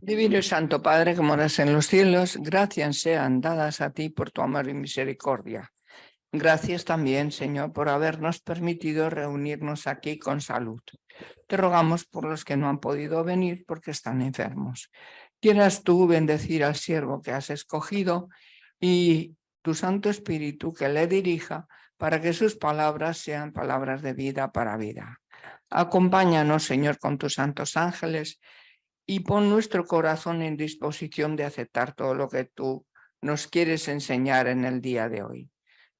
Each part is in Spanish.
Divino y Santo Padre, que moras en los cielos, gracias sean dadas a ti por tu amor y misericordia. Gracias también, Señor, por habernos permitido reunirnos aquí con salud. Te rogamos por los que no han podido venir porque están enfermos. Quieras tú bendecir al siervo que has escogido y tu Santo Espíritu que le dirija para que sus palabras sean palabras de vida para vida. Acompáñanos, Señor, con tus santos ángeles y pon nuestro corazón en disposición de aceptar todo lo que tú nos quieres enseñar en el día de hoy.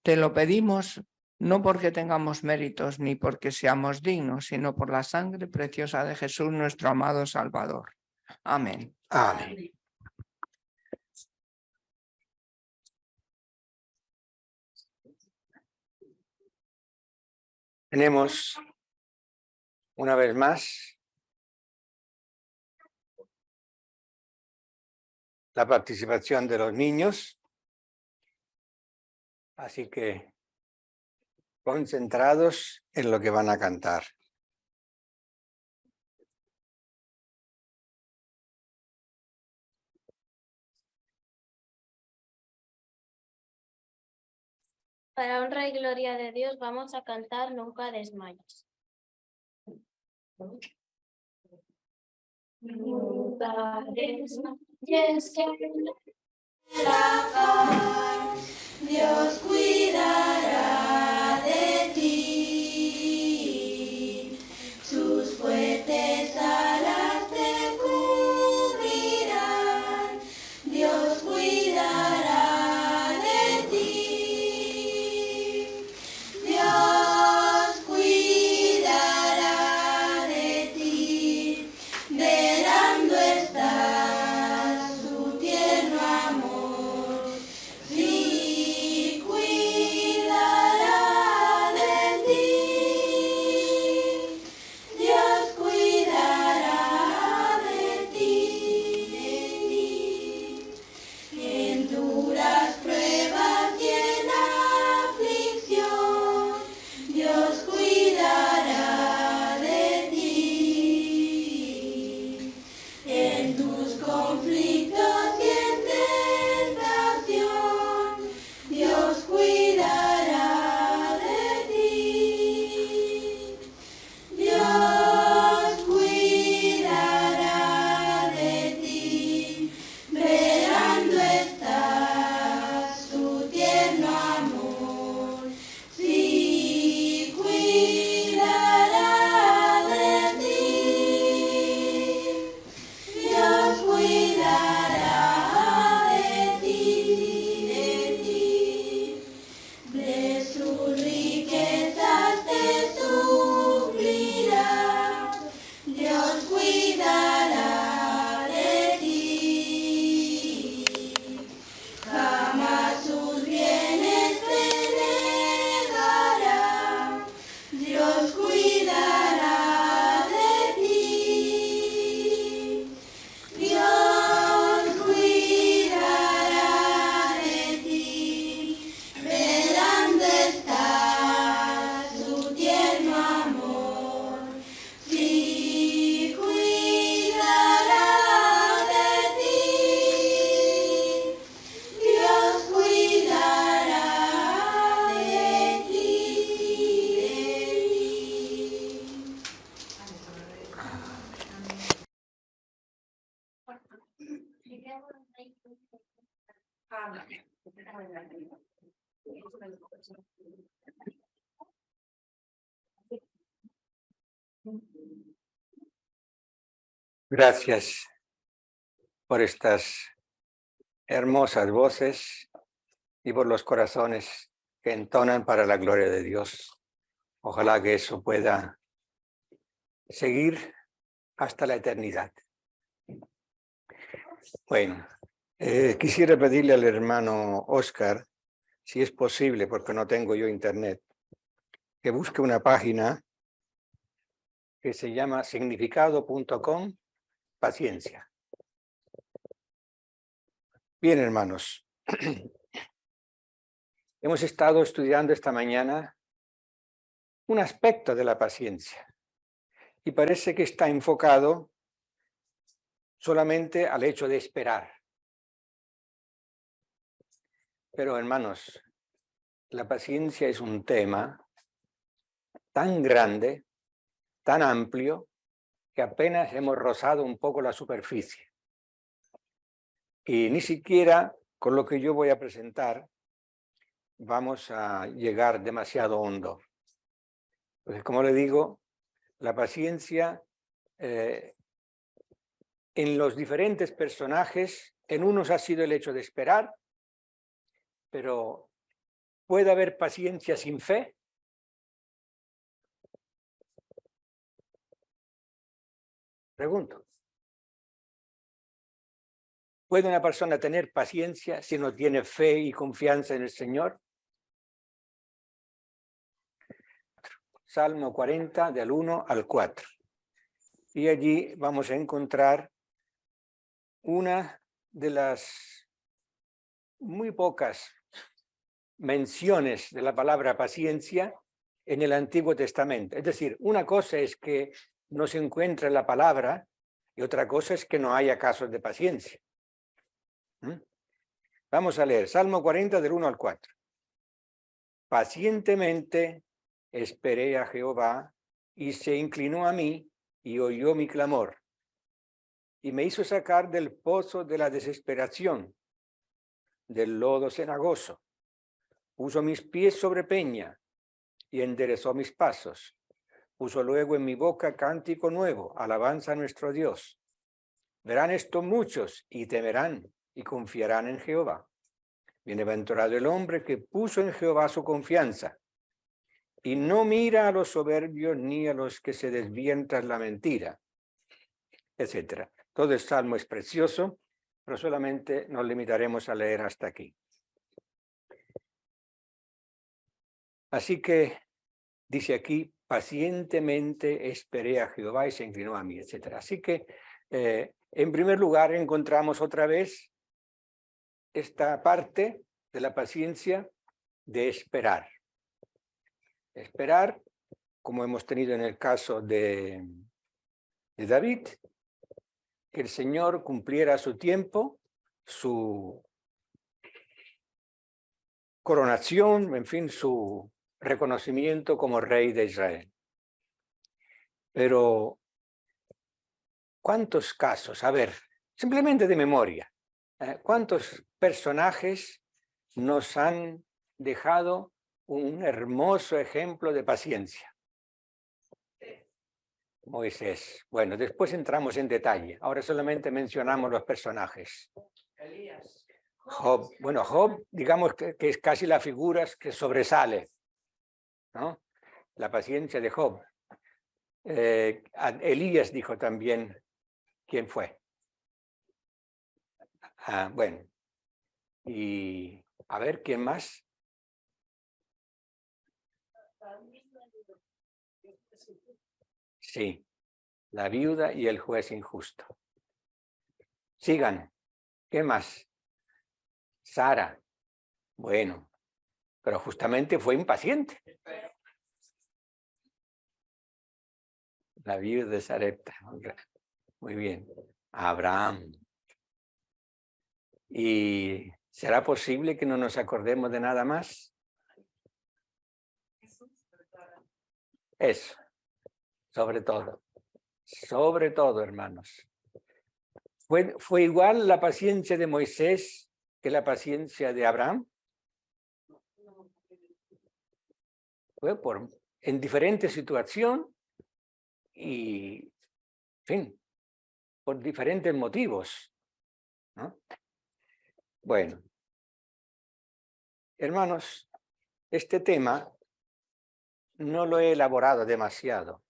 Te lo pedimos no porque tengamos méritos ni porque seamos dignos, sino por la sangre preciosa de Jesús, nuestro amado Salvador. Amén. Amén. Tenemos una vez más la participación de los niños, así que concentrados en lo que van a cantar. Para honra y gloria de Dios vamos a cantar Nunca desmayes. Nunca desmayes, que la paz Dios cuidará de ti. Sus fuertes alas te cubrirán. Dios cuidará de ti. Dios cuidará de ti. Velando está su tierno amor. Sí, cuidará de ti. Dios cuidará de ti. En duras pruebas y en aflicción, Dios cuidará de ti. En tus conflictos y en tentación, Dios cuidará de ti. Dios cuidará de ti. Velando está su tierno amor. Sí, cuidará de ti. Dios cuidará de ti. De sus riquezas te suplirá. Dios cuidará de ti. Jamás sus bienes te negará. Dios cuidará de ti. Dios cuidará de ti. Velando está su tierno amor. Sí, cuidará de ti. Dios cuidará de ti. Gracias por estas hermosas voces y por los corazones que entonan para la gloria de Dios. Ojalá que eso pueda seguir hasta la eternidad. Bueno, quisiera pedirle al hermano Oscar, si es posible, porque no tengo yo internet, que busque una página que se llama significado.com, paciencia. Bien, hermanos, hemos estado estudiando esta mañana un aspecto de la paciencia y parece que está enfocado solamente al hecho de esperar. Pero hermanos, la paciencia es un tema tan grande, tan amplio, que apenas hemos rozado un poco la superficie. Y ni siquiera con lo que yo voy a presentar vamos a llegar demasiado hondo. Entonces, como le digo, la paciencia en los diferentes personajes, en unos ha sido el hecho de esperar, pero ¿puede haber paciencia sin fe? Pregunto. ¿Puede una persona tener paciencia si no tiene fe y confianza en el Señor? Salmo 40, del 1 al 4. Y allí vamos a encontrar una de las muy pocas menciones de la palabra paciencia en el Antiguo Testamento. Es decir, una cosa es que no se encuentra la palabra y otra cosa es que no haya casos de paciencia. Vamos a leer Salmo 40 del 1 al 4. Pacientemente esperé a Jehová y se inclinó a mí y oyó mi clamor y me hizo sacar del pozo de la desesperación, del lodo cenagoso. Puso mis pies sobre peña y enderezó mis pasos. Puso luego en mi boca cántico nuevo, alabanza a nuestro Dios. Verán esto muchos y temerán y confiarán en Jehová. Bienaventurado el hombre que puso en Jehová su confianza y no mira a los soberbios ni a los que se desvían tras la mentira, etc. Todo el salmo es precioso, pero solamente nos limitaremos a leer hasta aquí. Así que dice aquí, pacientemente esperé a Jehová y se inclinó a mí, etc. Así que, en primer lugar, encontramos otra vez esta parte de la paciencia de esperar. Esperar, como hemos tenido en el caso de David, que el Señor cumpliera a su tiempo, su coronación, en fin, su reconocimiento como rey de Israel. Pero, ¿cuántos casos? A ver, simplemente de memoria, ¿cuántos personajes nos han dejado un hermoso ejemplo de paciencia? Moisés. Bueno, después entramos en detalle. Ahora solamente mencionamos los personajes. Job. Bueno, Job, digamos que es casi la figura que sobresale, ¿no? La paciencia de Job. Elías dijo también quién fue. Bueno, y a ver, ¿quién más? Sí, la viuda y el juez injusto. Sigan. ¿Qué más? Sara. Bueno, pero justamente fue impaciente. La viuda de Sarepta. Muy bien. Abraham. ¿Y será posible que no nos acordemos de nada más? Eso. Sobre todo, hermanos. ¿Fue igual la paciencia de Moisés que la paciencia de Abraham? Fue en diferente situación y, en fin, por diferentes motivos, ¿no? Bueno, hermanos, este tema no lo he elaborado demasiado.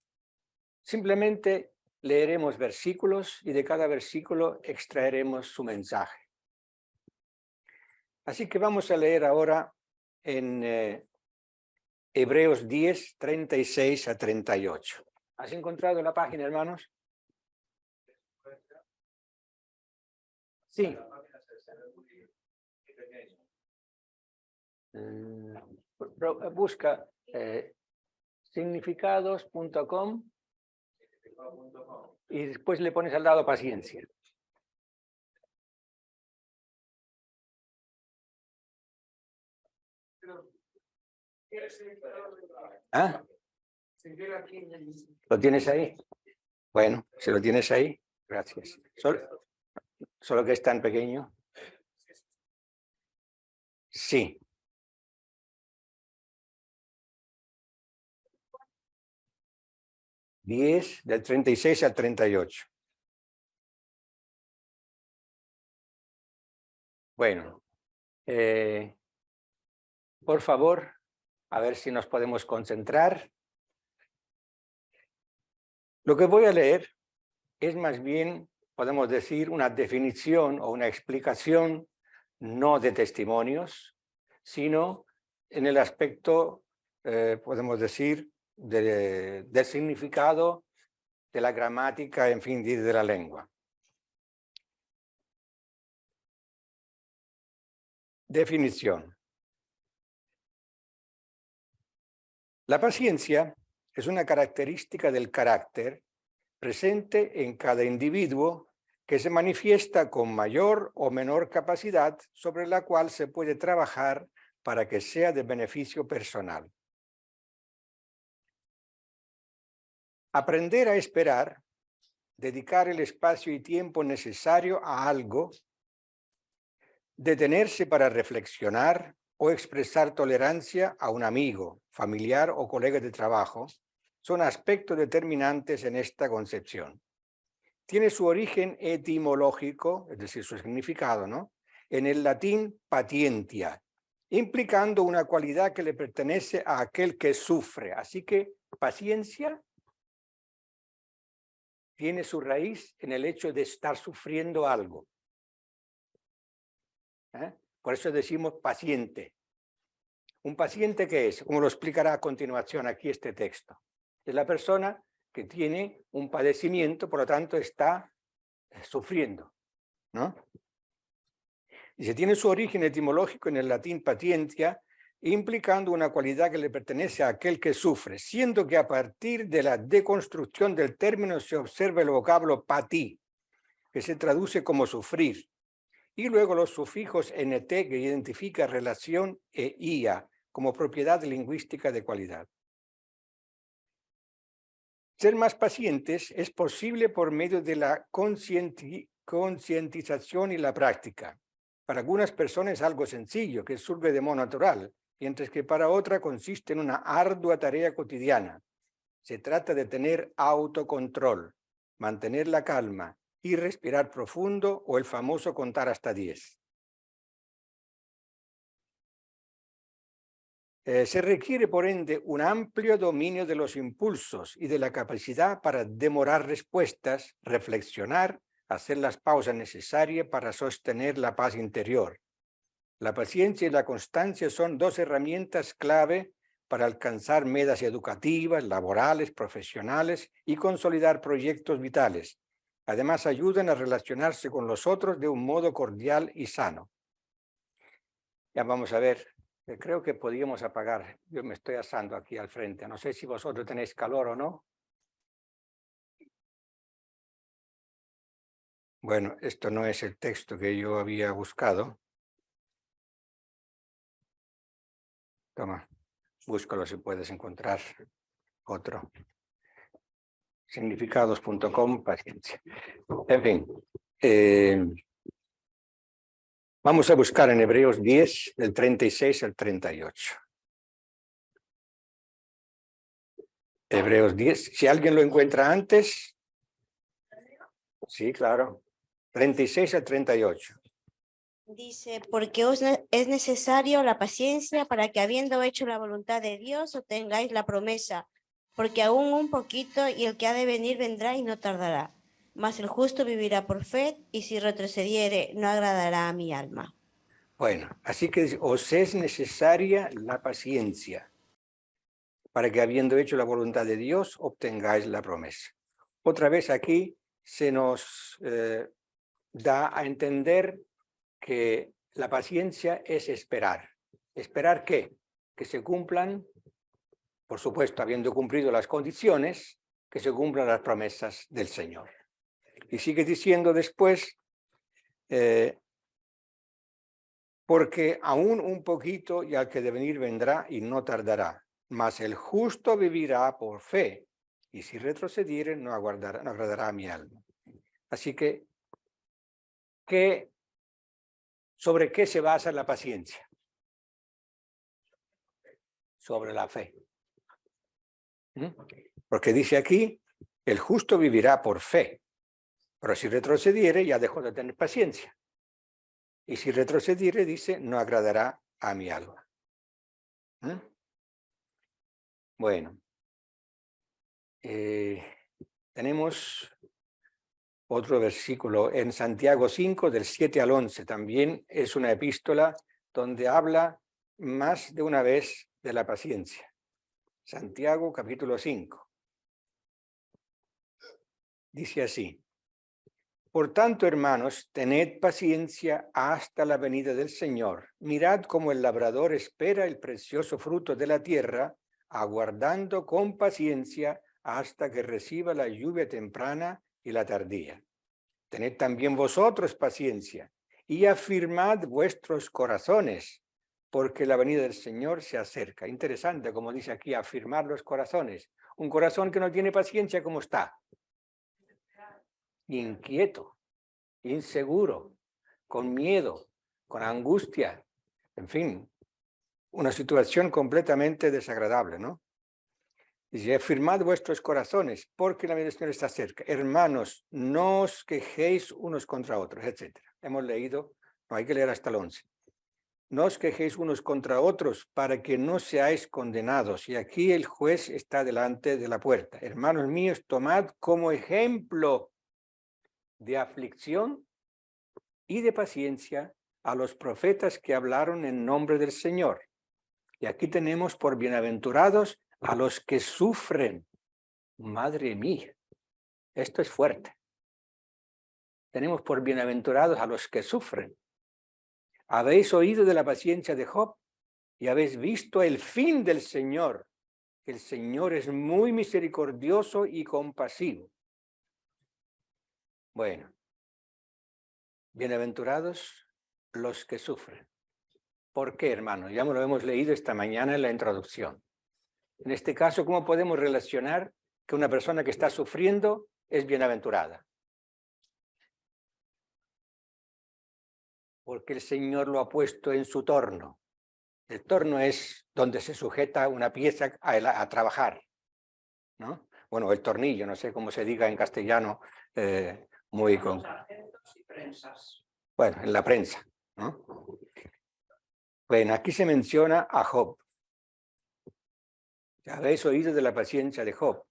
Simplemente leeremos versículos y de cada versículo extraeremos su mensaje. Así que vamos a leer ahora en Hebreos 10, 36 a 38. ¿Has encontrado la página, hermanos? Sí. Busca significados.com y después le pones al lado paciencia. ¿Ah? ¿Lo tienes ahí? Bueno, si lo tienes ahí, gracias. Solo que es tan pequeño. Sí. Diez, del 36 al 38. Bueno, por favor, a ver si nos podemos concentrar. Lo que voy a leer es más bien, podemos decir, una definición o una explicación no de testimonios, sino en el aspecto, podemos decir, del significado, de la gramática, en fin, de la lengua. Definición. La paciencia es una característica del carácter presente en cada individuo que se manifiesta con mayor o menor capacidad sobre la cual se puede trabajar para que sea de beneficio personal. Aprender a esperar, dedicar el espacio y tiempo necesario a algo, detenerse para reflexionar o expresar tolerancia a un amigo, familiar o colega de trabajo, son aspectos determinantes en esta concepción. Tiene su origen etimológico, es decir, su significado, ¿no?, en el latín patientia, implicando una cualidad que le pertenece a aquel que sufre. Así que paciencia tiene su raíz en el hecho de estar sufriendo algo. Por eso decimos paciente. ¿Un paciente qué es? Como lo explicará a continuación aquí este texto. Es la persona que tiene un padecimiento, por lo tanto está sufriendo, ¿no? Y se tiene su origen etimológico en el latín patientia, implicando una cualidad que le pertenece a aquel que sufre, siendo que a partir de la deconstrucción del término se observa el vocablo pati, que se traduce como sufrir, y luego los sufijos nt, que identifica relación, e ia, como propiedad lingüística de cualidad. Ser más pacientes es posible por medio de la concientización y la práctica. Para algunas personas es algo sencillo, que surge de modo natural, mientras que para otra consiste en una ardua tarea cotidiana. Se trata de tener autocontrol, mantener la calma y respirar profundo, o el famoso contar hasta 10. Se requiere, por ende, un amplio dominio de los impulsos y de la capacidad para demorar respuestas, reflexionar, hacer las pausas necesarias para sostener la paz interior. La paciencia y la constancia son dos herramientas clave para alcanzar metas educativas, laborales, profesionales y consolidar proyectos vitales. Además, ayudan a relacionarse con los otros de un modo cordial y sano. Ya vamos a ver. Creo que podíamos apagar. Yo me estoy asando aquí al frente. No sé si vosotros tenéis calor o no. Bueno, esto no es el texto que yo había buscado. Toma, búscalo si puedes encontrar otro. Significados.com, paciencia. En fin. Vamos a buscar en Hebreos 10, del 36 al 38. Hebreos 10. Si alguien lo encuentra antes. Sí, claro. 36 al 38. Dice, porque es necesario la paciencia para que, habiendo hecho la voluntad de Dios, obtengáis la promesa. Porque aún un poquito, y el que ha de venir vendrá y no tardará. Mas el justo vivirá por fe, y si retrocediere, no agradará a mi alma. Bueno, así que os es necesaria la paciencia para que, habiendo hecho la voluntad de Dios, obtengáis la promesa. Otra vez aquí se nos da a entender que la paciencia es esperar. ¿Esperar qué? Que se cumplan, por supuesto, habiendo cumplido las condiciones, que se cumplan las promesas del Señor. Y sigue diciendo después, porque aún un poquito y al que de venir vendrá y no tardará. Mas el justo vivirá por fe, y si retrocediere no agradará a mi alma. Así que, ¿sobre qué se basa la paciencia? Sobre la fe. Porque dice aquí, el justo vivirá por fe, pero si retrocediere ya dejó de tener paciencia. Y si retrocediere, dice, no agradará a mi alma. Bueno, tenemos otro versículo en Santiago 5, del 7 al 11. También es una epístola donde habla más de una vez de la paciencia. Santiago capítulo 5. Dice así: por tanto, hermanos, tened paciencia hasta la venida del Señor. Mirad cómo el labrador espera el precioso fruto de la tierra, aguardando con paciencia hasta que reciba la lluvia temprana y la tardía. Tened también vosotros paciencia y afirmad vuestros corazones, porque la venida del Señor se acerca. Interesante, como dice aquí, afirmar los corazones. Un corazón que no tiene paciencia, ¿cómo está? Inquieto, inseguro, con miedo, con angustia, en fin, una situación completamente desagradable, ¿no? Dice, afirmad vuestros corazones, porque la venida del Señor está cerca. Hermanos, no os quejéis unos contra otros, etc. Hemos leído, no hay que leer hasta el 11. No os quejéis unos contra otros para que no seáis condenados. Y aquí el juez está delante de la puerta. Hermanos míos, tomad como ejemplo de aflicción y de paciencia a los profetas que hablaron en nombre del Señor. Y aquí tenemos por bienaventurados a los que sufren. Madre mía, esto es fuerte. Tenemos por bienaventurados a los que sufren. Habéis oído de la paciencia de Job y habéis visto el fin del Señor. El Señor es muy misericordioso y compasivo. Bueno, bienaventurados los que sufren. ¿Por qué, hermanos? Ya lo hemos leído esta mañana en la introducción. En este caso, ¿cómo podemos relacionar que una persona que está sufriendo es bienaventurada? Porque el Señor lo ha puesto en su torno. El torno es donde se sujeta una pieza a trabajar, ¿no? Bueno, el tornillo, no sé cómo se diga en castellano, muy con... Bueno, en la prensa, ¿no? Bueno, aquí se menciona a Job. Ya habéis oído de la paciencia de Job.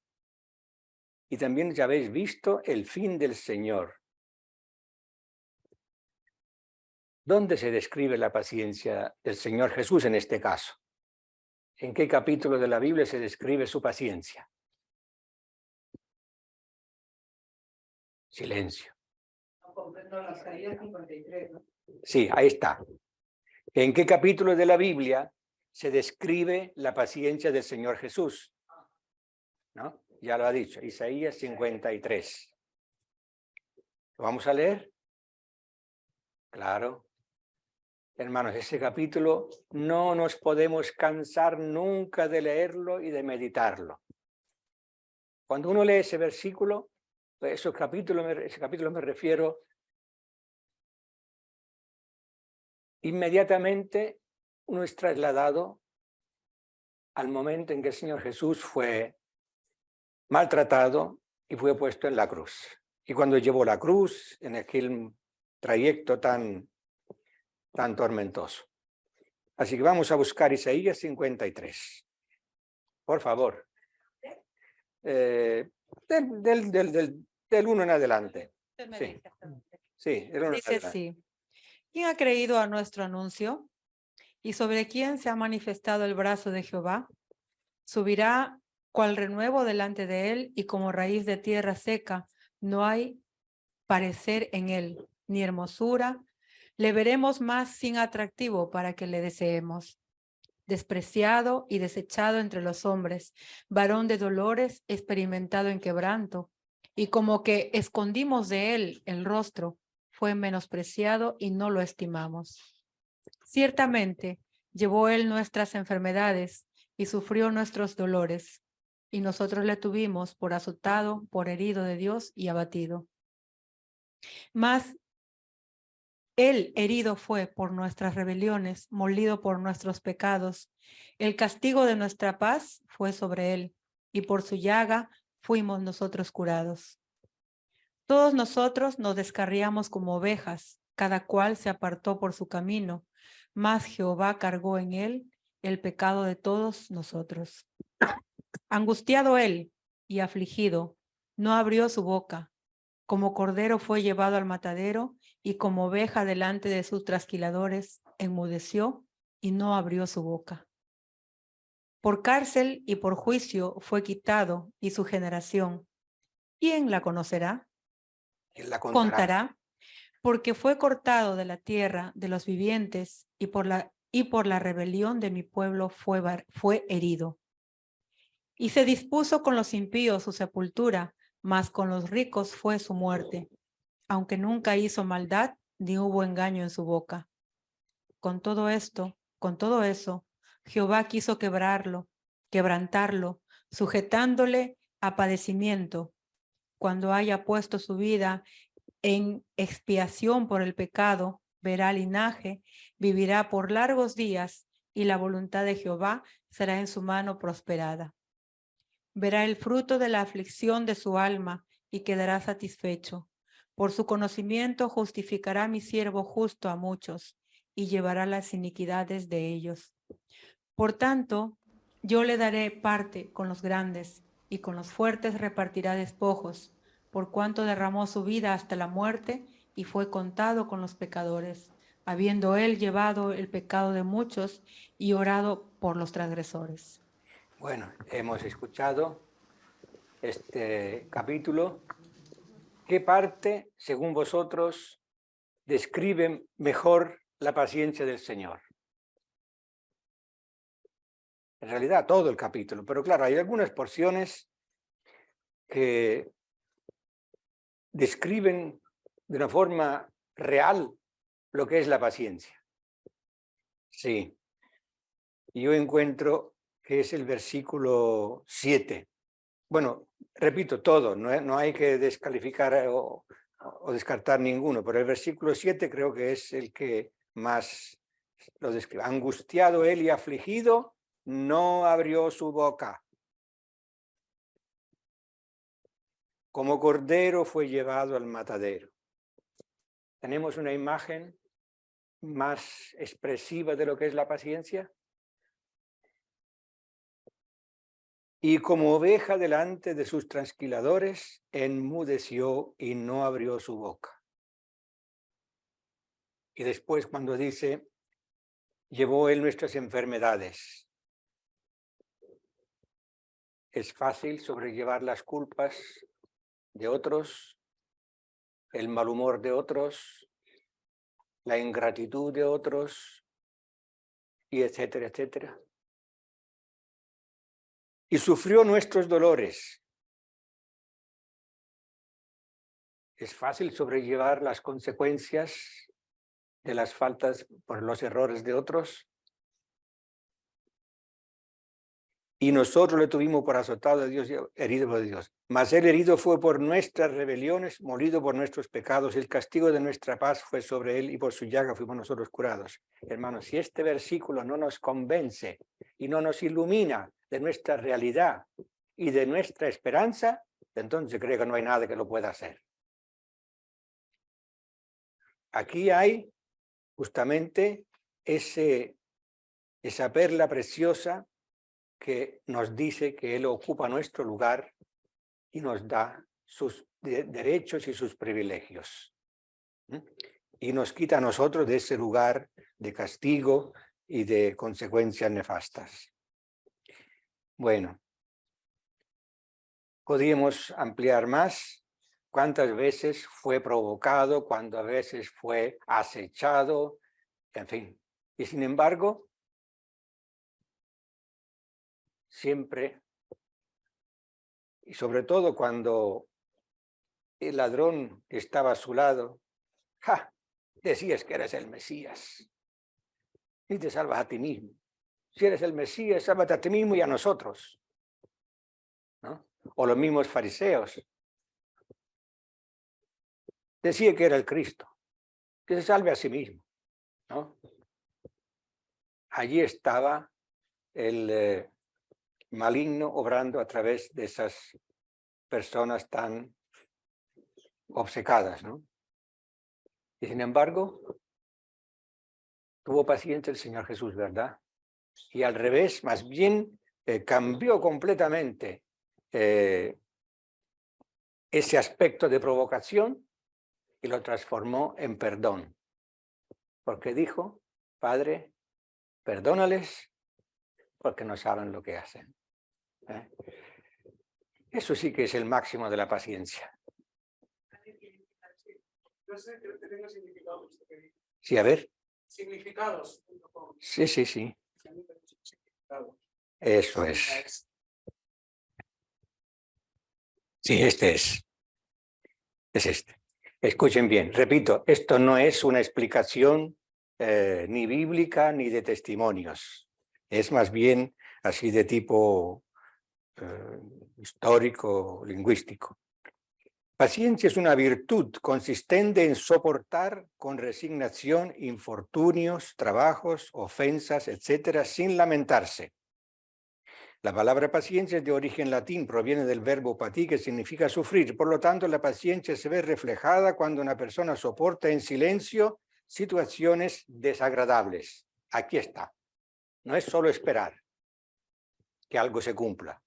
Y también ya habéis visto el fin del Señor. ¿Dónde se describe la paciencia del Señor Jesús en este caso? ¿En qué capítulo de la Biblia se describe su paciencia? Silencio. Sí, ahí está. ¿En qué capítulo de la Biblia se describe la paciencia del Señor Jesús? ¿No? Ya lo ha dicho, Isaías 53. ¿Lo vamos a leer? Claro. Hermanos, ese capítulo no nos podemos cansar nunca de leerlo y de meditarlo. Cuando uno lee ese versículo, ese capítulo me refiero, inmediatamente uno es trasladado al momento en que el Señor Jesús fue maltratado y fue puesto en la cruz. Y cuando llevó la cruz en aquel trayecto tan tormentoso. Así que vamos a buscar Isaías 53. Por favor. Del 1 en adelante. Sí. Sí, el 1 en Dice adelante. así: ¿quién ha creído a nuestro anuncio? ¿Y sobre quién se ha manifestado el brazo de Jehová? Subirá cual renuevo delante de él, y como raíz de tierra seca, no hay parecer en él, ni hermosura. Le veremos más sin atractivo para que le deseemos. Despreciado y desechado entre los hombres, varón de dolores, experimentado en quebranto, y como que escondimos de él el rostro, fue menospreciado y no lo estimamos. Ciertamente, llevó él nuestras enfermedades y sufrió nuestros dolores, y nosotros le tuvimos por azotado, por herido de Dios y abatido. Mas él herido fue por nuestras rebeliones, molido por nuestros pecados. El castigo de nuestra paz fue sobre él, y por su llaga fuimos nosotros curados. Todos nosotros nos descarriamos como ovejas, cada cual se apartó por su camino, mas Jehová cargó en él el pecado de todos nosotros. Angustiado él y afligido, no abrió su boca. Como cordero fue llevado al matadero, y como oveja delante de sus trasquiladores, enmudeció y no abrió su boca. Por cárcel y por juicio fue quitado, y su generación, ¿quién la conocerá? ¿Quién la contará? Contará, porque fue cortado de la tierra de los vivientes, y por la rebelión de mi pueblo fue herido. Y se dispuso con los impíos su sepultura, mas con los ricos fue su muerte, aunque nunca hizo maldad, ni hubo engaño en su boca. Con todo eso, Jehová quiso quebrantarlo, sujetándole a padecimiento. Cuando haya puesto su vida en expiación por el pecado, verá linaje, vivirá por largos días, y la voluntad de Jehová será en su mano prosperada. Verá el fruto de la aflicción de su alma y quedará satisfecho. Por su conocimiento justificará mi siervo justo a muchos y llevará las iniquidades de ellos. Por tanto, yo le daré parte con los grandes y con los fuertes repartirá despojos, por cuanto derramó su vida hasta la muerte y fue contado con los pecadores, habiendo él llevado el pecado de muchos y orado por los transgresores. Bueno, hemos escuchado este capítulo. ¿Qué parte, según vosotros, describe mejor la paciencia del Señor? En realidad, todo el capítulo, pero claro, hay algunas porciones que describen de una forma real lo que es la paciencia. Sí, yo encuentro que es el versículo 7. Bueno, repito todo, no hay que descalificar o descartar ninguno, pero el versículo 7 creo que es el que más lo describe. Angustiado él y afligido, no abrió su boca. Como cordero fue llevado al matadero. ¿Tenemos una imagen más expresiva de lo que es la paciencia? Y como oveja delante de sus trasquiladores, enmudeció y no abrió su boca. Y después cuando dice, llevó él nuestras enfermedades. Es fácil sobrellevar las culpas de otros, el mal humor de otros, la ingratitud de otros, y etcétera, etcétera. Y sufrió nuestros dolores. Es fácil sobrellevar las consecuencias de las faltas por los errores de otros. Y nosotros le tuvimos por azotado de Dios y herido por Dios. Mas el herido fue por nuestras rebeliones, molido por nuestros pecados. El castigo de nuestra paz fue sobre él y por su llaga fuimos nosotros curados. Hermanos, si este versículo no nos convence y no nos ilumina de nuestra realidad y de nuestra esperanza, entonces creo que no hay nada que lo pueda hacer. Aquí hay justamente esa perla preciosa que nos dice que Él ocupa nuestro lugar y nos da sus derechos y sus privilegios. Y nos quita a nosotros de ese lugar de castigo y de consecuencias nefastas. Bueno, podríamos ampliar más. ¿Cuántas veces fue provocado? ¿Cuántas veces fue acechado? En fin. Y sin embargo, siempre, y sobre todo cuando el ladrón estaba a su lado, decías que eres el Mesías. y te salvas a ti mismo. Si eres el Mesías, sálvate a ti mismo y a nosotros, ¿no? O los mismos fariseos. Decía que era el Cristo, que se salve a sí mismo, ¿no? Allí estaba el maligno obrando a través de esas personas tan obcecadas, ¿no? Y sin embargo, tuvo paciencia el Señor Jesús, ¿verdad? Y al revés, más bien cambió completamente ese aspecto de provocación y lo transformó en perdón. Porque dijo, Padre, perdónales porque no saben lo que hacen. Eso sí que es el máximo de la paciencia. Sí, a ver. Significados. Sí. Eso es. Sí, este es. Es este. Escuchen bien, repito, esto no es una explicación ni bíblica ni de testimonios. Es más bien así de tipo histórico, lingüístico. Paciencia es una virtud consistente en soportar con resignación infortunios, trabajos, ofensas, etcétera, sin lamentarse. La palabra paciencia es de origen latín, proviene del verbo pati, que significa sufrir. Por lo tanto, la paciencia se ve reflejada cuando una persona soporta en silencio situaciones desagradables. Aquí está. No es solo esperar que algo se cumpla,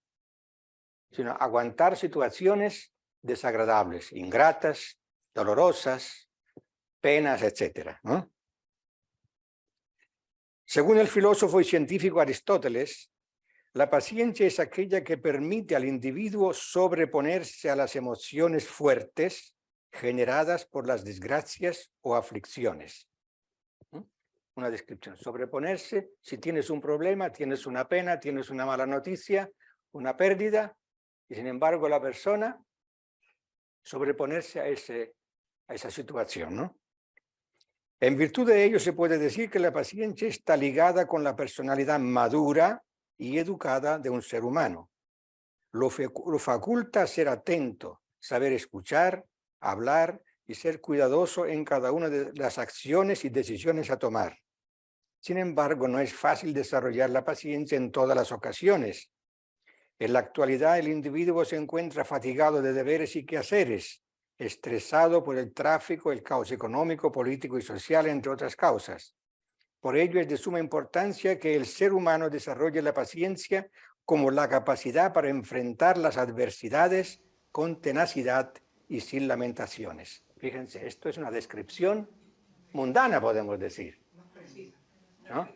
sino aguantar situaciones desagradables, ingratas, dolorosas, penas, etcétera, ¿no? Según el filósofo y científico Aristóteles, la paciencia es aquella que permite al individuo sobreponerse a las emociones fuertes generadas por las desgracias o aflicciones. Una descripción, sobreponerse si tienes un problema, tienes una pena, tienes una mala noticia, una pérdida, y sin embargo la persona sobreponerse a esa situación, ¿no? En virtud de ello se puede decir que la paciencia está ligada con la personalidad madura y educada de un ser humano. Lo faculta ser atento, saber escuchar, hablar y ser cuidadoso en cada una de las acciones y decisiones a tomar. Sin embargo, no es fácil desarrollar la paciencia en todas las ocasiones. En la actualidad, el individuo se encuentra fatigado de deberes y quehaceres, estresado por el tráfico, el caos económico, político y social, entre otras causas. Por ello, es de suma importancia que el ser humano desarrolle la paciencia como la capacidad para enfrentar las adversidades con tenacidad y sin lamentaciones. Fíjense, esto es una descripción mundana, podemos decir, ¿no?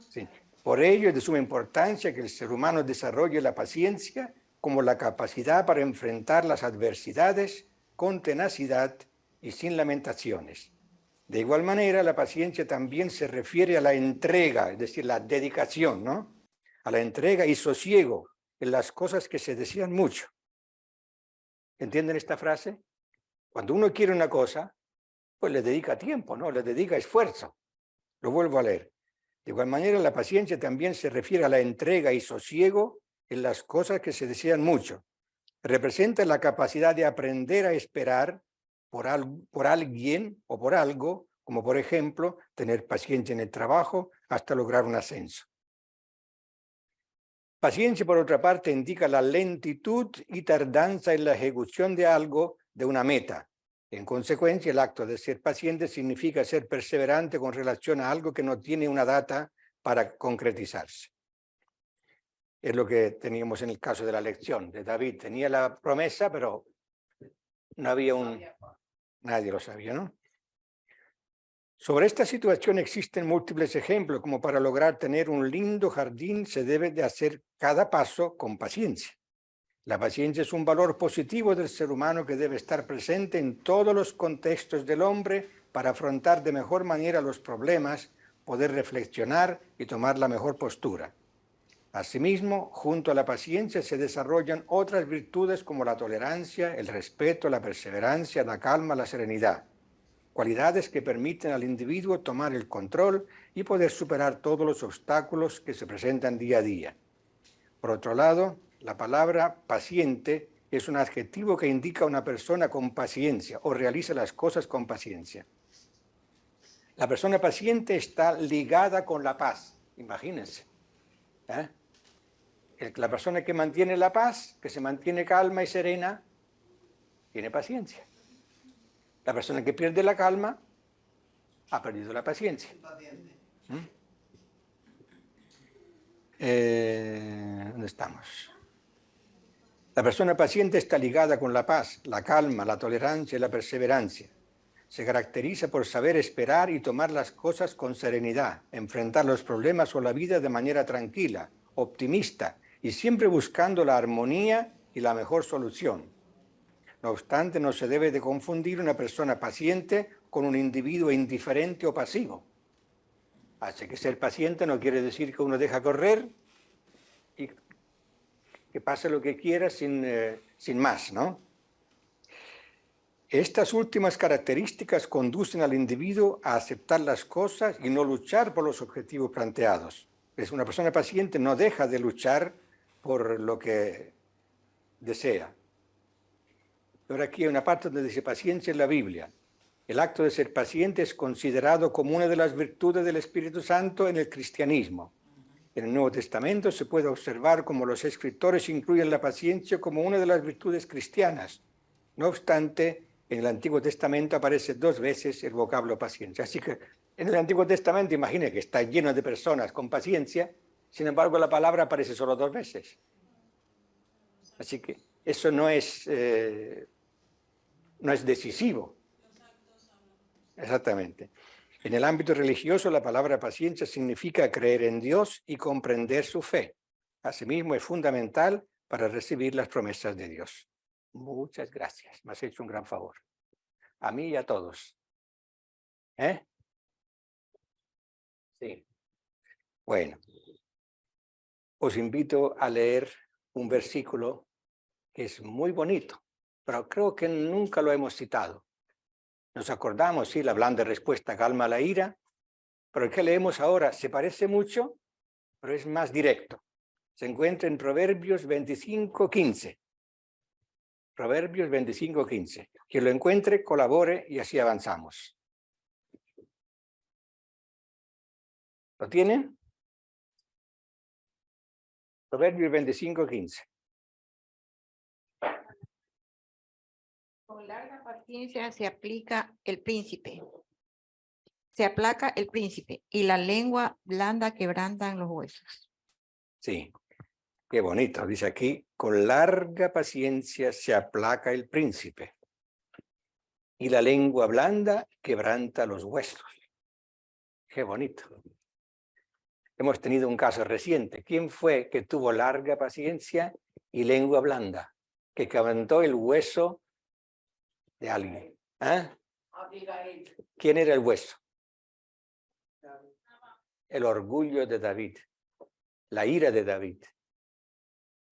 Sí. Por ello es de suma importancia que el ser humano desarrolle la paciencia como la capacidad para enfrentar las adversidades con tenacidad y sin lamentaciones. De igual manera, la paciencia también se refiere a la entrega, es decir, la dedicación, ¿no? A la entrega y sosiego en las cosas que se desean mucho. ¿Entienden esta frase? Cuando uno quiere una cosa, pues le dedica tiempo, ¿no? Le dedica esfuerzo. Lo vuelvo a leer. De igual manera, la paciencia también se refiere a la entrega y sosiego en las cosas que se desean mucho. Representa la capacidad de aprender a esperar por alguien o por algo, como por ejemplo, tener paciencia en el trabajo hasta lograr un ascenso. Paciencia, por otra parte, indica la lentitud y tardanza en la ejecución de algo, de una meta. En consecuencia, el acto de ser paciente significa ser perseverante con relación a algo que no tiene una data para concretizarse. Es lo que teníamos en el caso de la elección de David. Tenía la promesa, pero no había nadie lo sabía, ¿no? Sobre esta situación existen múltiples ejemplos, como para lograr tener un lindo jardín se debe de hacer cada paso con paciencia. La paciencia es un valor positivo del ser humano que debe estar presente en todos los contextos del hombre para afrontar de mejor manera los problemas, poder reflexionar y tomar la mejor postura. Asimismo, junto a la paciencia se desarrollan otras virtudes como la tolerancia, el respeto, la perseverancia, la calma, la serenidad. cualidades que permiten al individuo tomar el control y poder superar todos los obstáculos que se presentan día a día. Por otro lado, la palabra paciente es un adjetivo que indica a una persona con paciencia o realiza las cosas con paciencia. La persona paciente está ligada con la paz, imagínense. La persona que mantiene la paz, que se mantiene calma y serena, tiene paciencia. La persona que pierde la calma ha perdido la paciencia. ¿Dónde estamos? La persona paciente está ligada con la paz, la calma, la tolerancia y la perseverancia. Se caracteriza por saber esperar y tomar las cosas con serenidad, enfrentar los problemas o la vida de manera tranquila, optimista y siempre buscando la armonía y la mejor solución. No obstante, no se debe de confundir una persona paciente con un individuo indiferente o pasivo. Así que ser paciente no quiere decir que uno deja correr y que pase lo que quiera sin más, ¿no? Estas últimas características conducen al individuo a aceptar las cosas y no luchar por los objetivos planteados. Una persona paciente no deja de luchar por lo que desea. Ahora aquí hay una parte donde dice paciencia en la Biblia. El acto de ser paciente es considerado como una de las virtudes del Espíritu Santo en el cristianismo. En el Nuevo Testamento se puede observar cómo los escritores incluyen la paciencia como una de las virtudes cristianas. No obstante, en el Antiguo Testamento aparece 2 veces el vocablo paciencia. Así que en el Antiguo Testamento, imagine que está lleno de personas con paciencia, sin embargo la palabra aparece solo 2 veces. Así que eso no es decisivo. Exactamente. En el ámbito religioso, la palabra paciencia significa creer en Dios y comprender su fe. Asimismo, es fundamental para recibir las promesas de Dios. Muchas gracias. Me has hecho un gran favor. A mí y a todos. Sí. Bueno. Os invito a leer un versículo que es muy bonito, pero creo que nunca lo hemos citado. Nos acordamos, sí, la blanda respuesta calma la ira, pero el que leemos ahora se parece mucho, pero es más directo. Se encuentra en Proverbios 25:15. Proverbios 25:15. Quien lo encuentre, colabore y así avanzamos. ¿Lo tienen? Proverbios 25:15. Con larga paciencia se aplica el príncipe. Se aplaca el príncipe y la lengua blanda quebrantan los huesos. Sí, qué bonito. Dice aquí, con larga paciencia se aplaca el príncipe y la lengua blanda quebranta los huesos. Qué bonito. Hemos tenido un caso reciente. ¿Quién fue que tuvo larga paciencia y lengua blanda? Que quebrantó el hueso de alguien. ¿Quién era el hueso? El orgullo de David, la ira de David,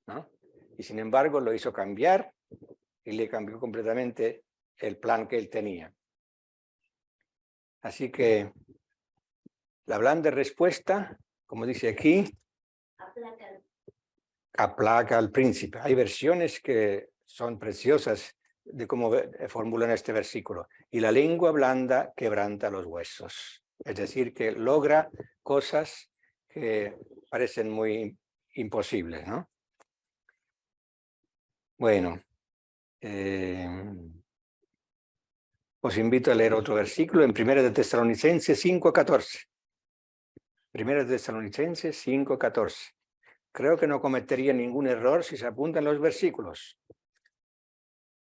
¿no? Y sin embargo lo hizo cambiar y le cambió completamente el plan que él tenía. Así que la blanda respuesta, como dice aquí, aplaca al príncipe. Hay versiones que son preciosas de cómo formulan este versículo. Y la lengua blanda quebranta los huesos. Es decir, que logra cosas que parecen muy imposibles, ¿no? Bueno, os invito a leer otro versículo en 1 Tesalonicenses 5:14. 1 Tesalonicenses 5:14. Creo que no cometería ningún error si se apuntan los versículos.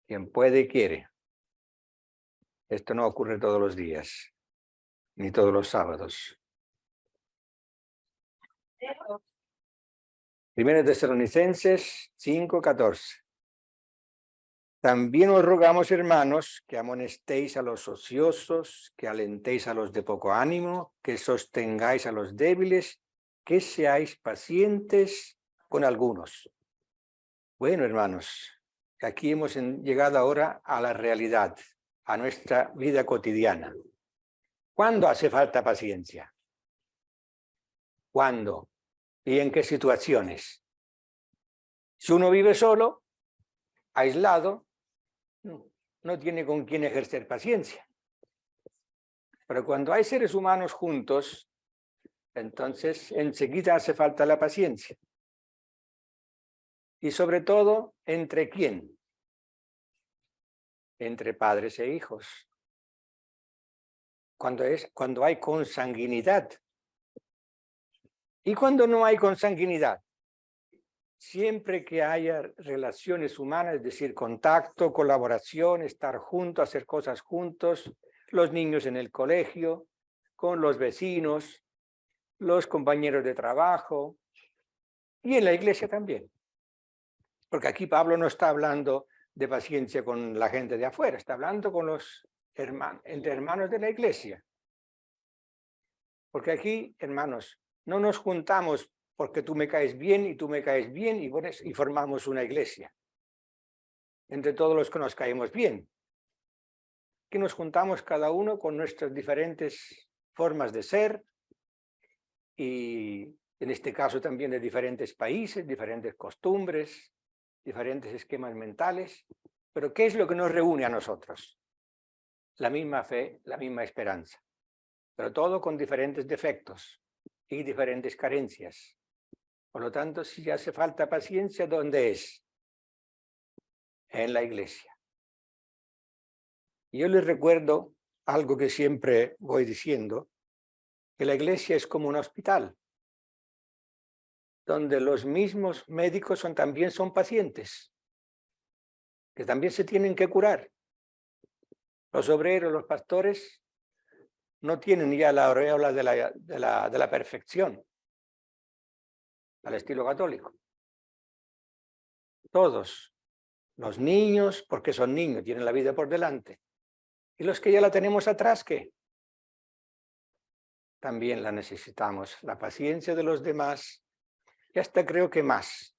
Quien puede y quiere. Esto no ocurre todos los días, ni todos los sábados. 1 Tesalonicenses 5:14. También os rogamos, hermanos, que amonestéis a los ociosos, que alentéis a los de poco ánimo, que sostengáis a los débiles, que seáis pacientes con algunos. Bueno, hermanos, aquí hemos llegado ahora a la realidad. a nuestra vida cotidiana. ¿Cuándo hace falta paciencia? ¿Cuándo? ¿Y en qué situaciones? Si uno vive solo, aislado, no tiene con quién ejercer paciencia. Pero cuando hay seres humanos juntos, entonces enseguida hace falta la paciencia. Y sobre todo, ¿entre quién? Entre padres e hijos. Cuando hay consanguinidad. ¿Y cuando no hay consanguinidad? Siempre que haya relaciones humanas, es decir, contacto, colaboración, estar juntos, hacer cosas juntos, los niños en el colegio, con los vecinos, los compañeros de trabajo y en la iglesia también. Porque aquí Pablo no está hablando de paciencia con la gente de afuera, está hablando con los hermanos, entre hermanos de la iglesia. Porque aquí, hermanos, no nos juntamos porque tú me caes bien y tú me caes bien y formamos una iglesia. Entre todos los que nos caemos bien. Que nos juntamos cada uno con nuestras diferentes formas de ser y en este caso también de diferentes países, diferentes costumbres, diferentes esquemas mentales. Pero ¿qué es lo que nos reúne a nosotros? La misma fe, la misma esperanza. Pero todo con diferentes defectos y diferentes carencias. Por lo tanto, si hace falta paciencia, ¿dónde es? En la iglesia. Yo les recuerdo algo que siempre voy diciendo, que la iglesia es como un hospital, donde los mismos médicos también son pacientes, que también se tienen que curar. Los obreros, los pastores, no tienen ya la aureola de la perfección, al estilo católico. Todos, los niños, porque son niños, tienen la vida por delante. Y los que ya la tenemos atrás, ¿qué? También la necesitamos, la paciencia de los demás, y hasta creo que más.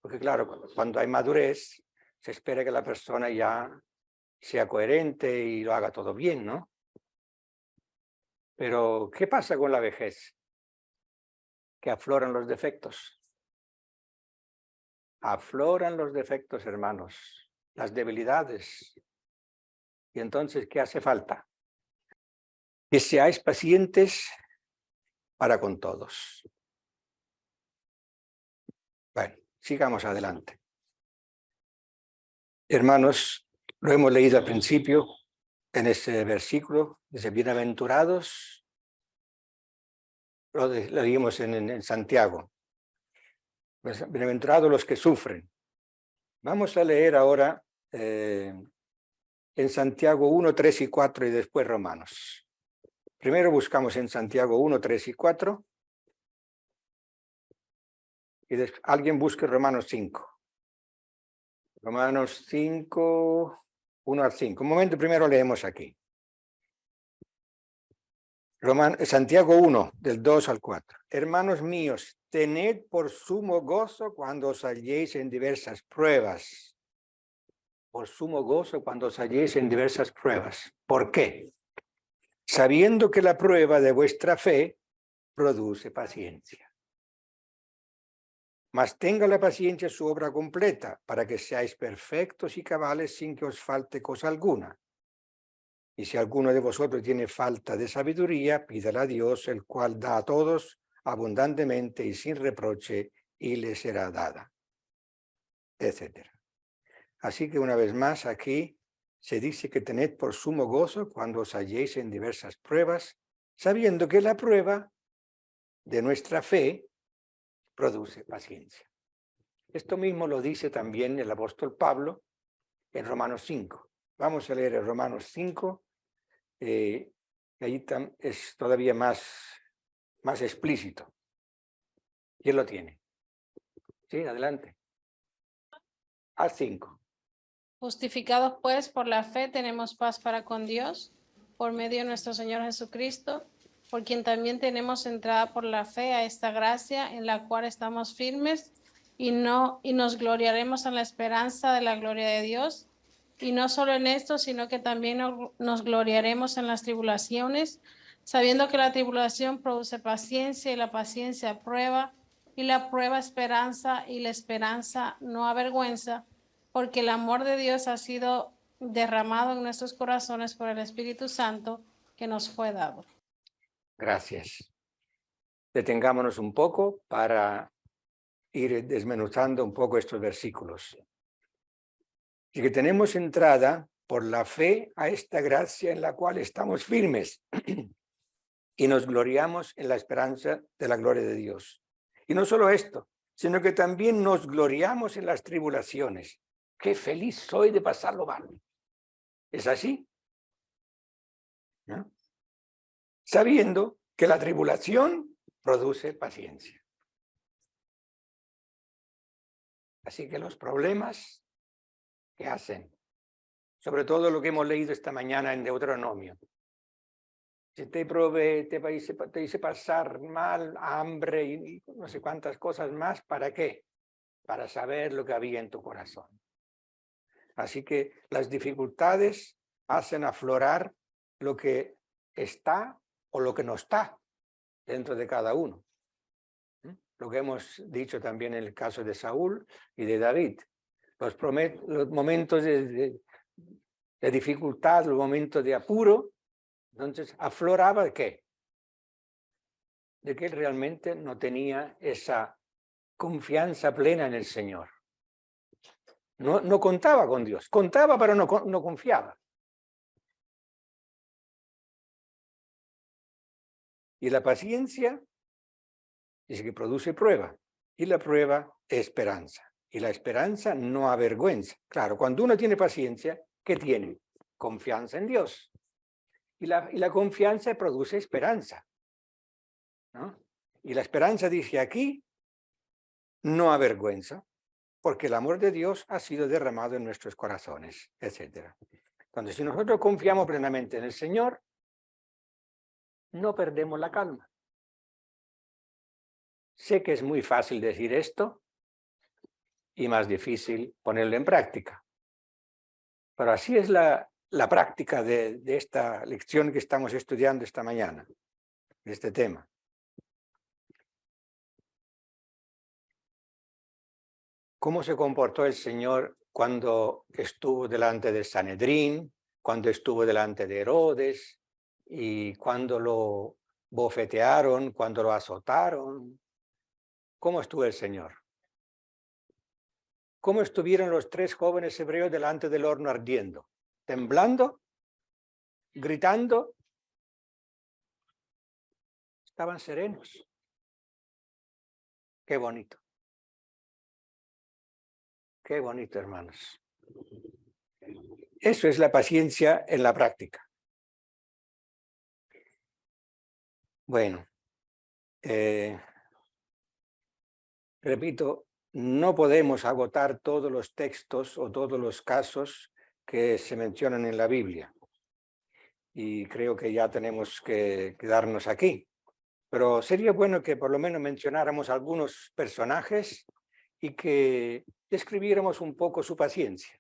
Porque claro, cuando hay madurez, se espera que la persona ya sea coherente y lo haga todo bien, ¿no? Pero, ¿qué pasa con la vejez? Que afloran los defectos. Afloran los defectos, hermanos, las debilidades. Y entonces, ¿qué hace falta? Que seáis pacientes para con todos. Bueno, sigamos adelante. Hermanos, lo hemos leído al principio, en ese versículo, dice, bienaventurados, lo leímos en Santiago. Bienaventurados los que sufren. Vamos a leer ahora en Santiago 1, 3 y 4 y después Romanos. Primero buscamos en Santiago 1, 3 y 4. Y alguien busque Romanos 5. Romanos 5, 1 al 5. Un momento, primero leemos aquí. Santiago 1, del 2 al 4. Hermanos míos, tened por sumo gozo cuando os halléis en diversas pruebas. Por sumo gozo cuando os halléis en diversas pruebas. ¿Por qué? Sabiendo que la prueba de vuestra fe produce paciencia. Mas tenga la paciencia su obra completa, para que seáis perfectos y cabales sin que os falte cosa alguna. Y si alguno de vosotros tiene falta de sabiduría, pídala a Dios, el cual da a todos abundantemente y sin reproche, y le será dada. Etcétera. Así que una vez más aquí se dice que tened por sumo gozo cuando os halléis en diversas pruebas, sabiendo que la prueba de nuestra fe produce paciencia. Esto mismo lo dice también el apóstol Pablo en Romanos 5. Vamos a leer el Romanos 5, ahí es todavía más explícito. ¿Quién lo tiene? Sí, adelante. Al 5. Justificados pues por la fe tenemos paz para con Dios, por medio de nuestro Señor Jesucristo, por quien también tenemos entrada por la fe a esta gracia en la cual estamos firmes y nos gloriaremos en la esperanza de la gloria de Dios. Y no solo en esto, sino que también nos gloriaremos en las tribulaciones, sabiendo que la tribulación produce paciencia y la paciencia prueba, y la prueba esperanza, y la esperanza no avergüenza, porque el amor de Dios ha sido derramado en nuestros corazones por el Espíritu Santo que nos fue dado. Gracias. Detengámonos un poco para ir desmenuzando un poco estos versículos. Y que tenemos entrada por la fe a esta gracia en la cual estamos firmes y nos gloriamos en la esperanza de la gloria de Dios. Y no solo esto, sino que también nos gloriamos en las tribulaciones. Qué feliz soy de pasarlo mal. ¿Es así? ¿No? Sabiendo que la tribulación produce paciencia. Así que los problemas, ¿qué hacen? Sobre todo lo que hemos leído esta mañana en Deuteronomio. Si te provee, te hice pasar mal, hambre y no sé cuántas cosas más, ¿para qué? Para saber lo que había en tu corazón. Así que las dificultades hacen aflorar lo que está o lo que no está dentro de cada uno. Lo que hemos dicho también en el caso de Saúl y de David. Los momentos de dificultad, los momentos de apuro, entonces afloraba ¿de qué? De que él realmente no tenía esa confianza plena en el Señor. No contaba con Dios. Contaba, pero no confiaba. Y la paciencia dice que produce prueba. Y la prueba esperanza. Y la esperanza no avergüenza. Claro, cuando uno tiene paciencia, ¿qué tiene? Confianza en Dios. Y la confianza produce esperanza, ¿no? Y la esperanza, dice aquí, no avergüenza, porque el amor de Dios ha sido derramado en nuestros corazones, etc. Entonces, si nosotros confiamos plenamente en el Señor, no perdemos la calma. Sé que es muy fácil decir esto y más difícil ponerlo en práctica. Pero así es la práctica de esta lección que estamos estudiando esta mañana, de este tema. ¿Cómo se comportó el Señor cuando estuvo delante del Sanedrín, cuando estuvo delante de Herodes y cuando lo bofetearon, cuando lo azotaron? ¿Cómo estuvo el Señor? ¿Cómo estuvieron los 3 jóvenes hebreos delante del horno ardiendo? ¿Temblando? ¿Gritando? Estaban serenos. Qué bonito. Qué bonito, hermanos. Eso es la paciencia en la práctica. Bueno, repito, no podemos agotar todos los textos o todos los casos que se mencionan en la Biblia. Y creo que ya tenemos que quedarnos aquí. Pero sería bueno que por lo menos mencionáramos algunos personajes y que describiéramos un poco su paciencia.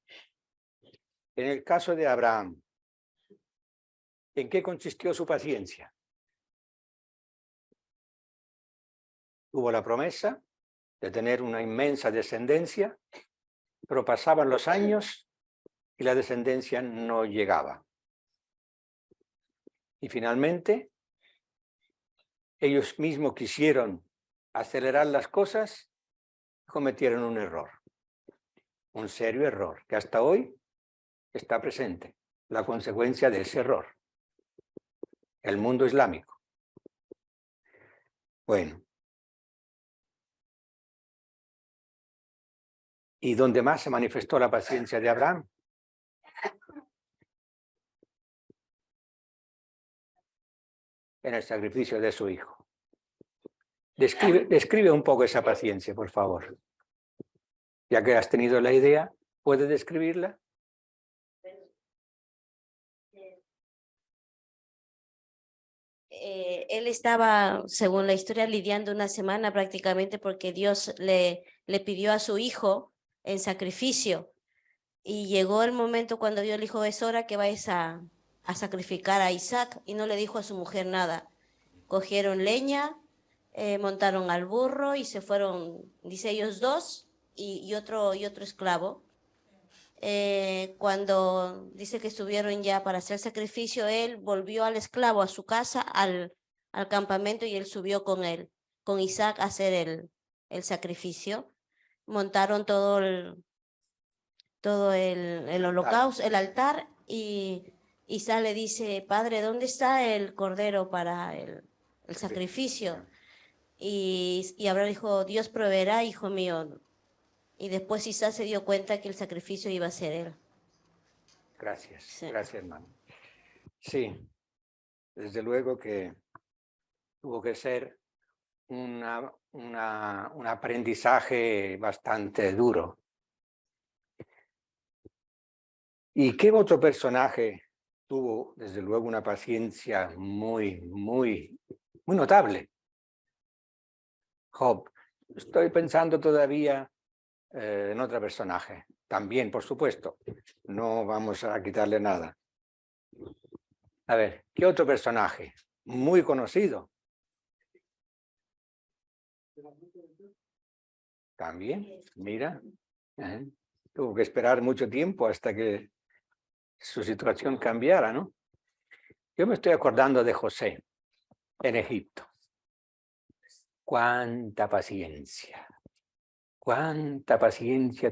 En el caso de Abraham, ¿en qué consistió su paciencia? Tuvo la promesa de tener una inmensa descendencia, pero pasaban los años y la descendencia no llegaba. Y finalmente, ellos mismos quisieron acelerar las cosas, cometieron un error, un serio error, que hasta hoy está presente, la consecuencia de ese error, el mundo islámico. Bueno. ¿Y dónde más se manifestó la paciencia de Abraham? En el sacrificio de su hijo. Describe un poco esa paciencia, por favor. Ya que has tenido la idea, ¿puedes describirla? Él estaba, según la historia, lidiando una semana prácticamente porque Dios le pidió a su hijo en sacrificio. Y llegó el momento cuando Dios le dijo, es hora que vayas a sacrificar a Isaac, y no le dijo a su mujer nada. Cogieron leña, montaron al burro y se fueron, dice, ellos dos y otro esclavo. Cuando dice que estuvieron ya para hacer sacrificio, él volvió al esclavo a su casa, al campamento, y él subió con él, con Isaac, a hacer el sacrificio. Montaron todo el holocausto, el altar, y Isaac le dice, padre, ¿dónde está el cordero para el sacrificio? Y Abraham dijo, Dios proveerá, hijo mío. Y después Isaac se dio cuenta que el sacrificio iba a ser él. Gracias, Sí. gracias, hermano. Sí, desde luego que tuvo que ser un aprendizaje bastante duro. ¿Y qué otro personaje tuvo, desde luego, una paciencia muy notable? Job. Estoy pensando todavía en otro personaje. También, por supuesto, no vamos a quitarle nada. A ver, ¿qué otro personaje? Muy conocido. También, mira, tuvo que esperar mucho tiempo hasta que su situación cambiara, ¿no? Yo me estoy acordando de José en Egipto. Cuánta paciencia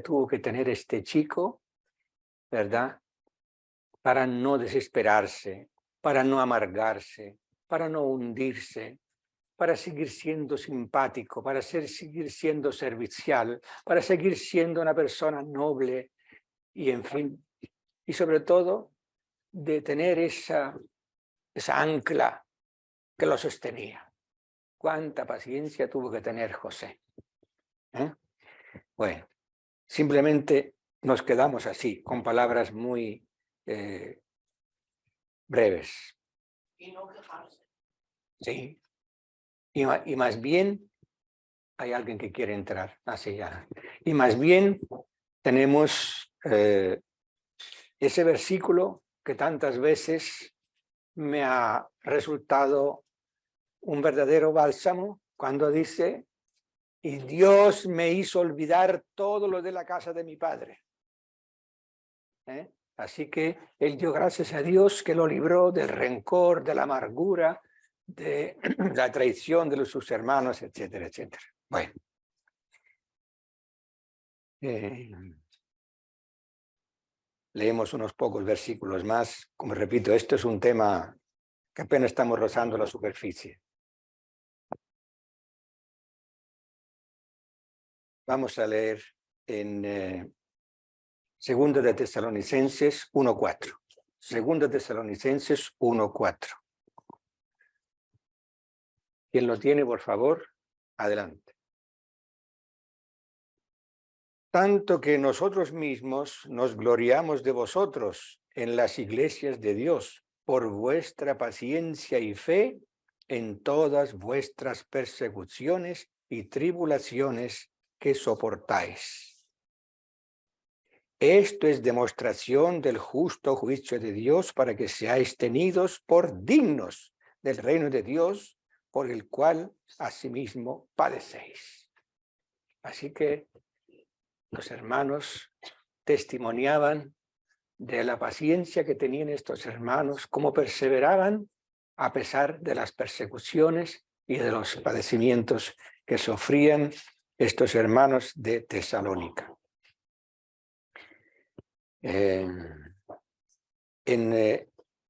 tuvo que tener este chico, ¿verdad? Para no desesperarse, para no amargarse, para no hundirse, para seguir siendo simpático, para seguir siendo servicial, para seguir siendo una persona noble y, en fin, y sobre todo de tener esa ancla que lo sostenía. Cuánta paciencia tuvo que tener José. Bueno, simplemente nos quedamos así, con palabras muy breves. Y no quejarse. Sí. Y más bien, hay alguien que quiere entrar. Así ya. Y más bien tenemos ese versículo que tantas veces me ha resultado un verdadero bálsamo cuando dice: y Dios me hizo olvidar todo lo de la casa de mi padre. Así que él dio gracias a Dios que lo libró del rencor, de la amargura, de la traición de sus hermanos, etcétera, etcétera. Bueno. Leemos unos pocos versículos más. Como repito, esto es un tema que apenas estamos rozando la superficie. Vamos a leer en Segunda de Tesalonicenses 1:4. Segunda de Tesalonicenses 1:4. Quien lo tiene, por favor, adelante. Tanto que nosotros mismos nos gloriamos de vosotros en las iglesias de Dios por vuestra paciencia y fe en todas vuestras persecuciones y tribulaciones que soportáis. Esto es demostración del justo juicio de Dios para que seáis tenidos por dignos del reino de Dios, por el cual asimismo padecéis. Así que los hermanos testimoniaban de la paciencia que tenían estos hermanos, cómo perseveraban a pesar de las persecuciones y de los padecimientos que sufrían estos hermanos de Tesalónica.